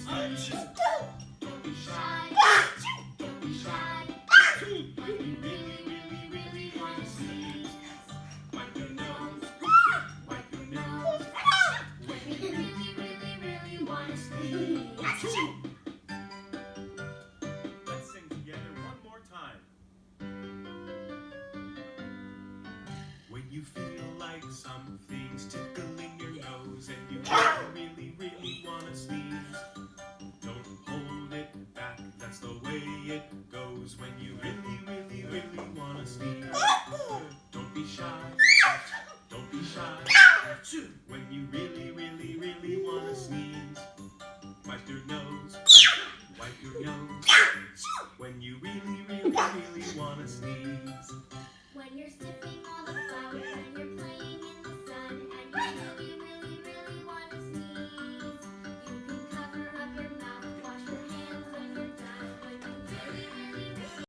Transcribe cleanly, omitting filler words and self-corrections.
wanna sneeze. Don't be shy. Don't be shy. When you really wanna sneeze. Wipe your nose. Wipe your nose. When you really wanna sneeze. Let's sing together one more time. When you feel like something's tickling your nose and you really wanna sneeze, don't hold it back, that's the way it goes. When you really wanna sneeze, don't be shy, don't be shy. When you really wanna sneeze, wipe your nose, wipe your nose.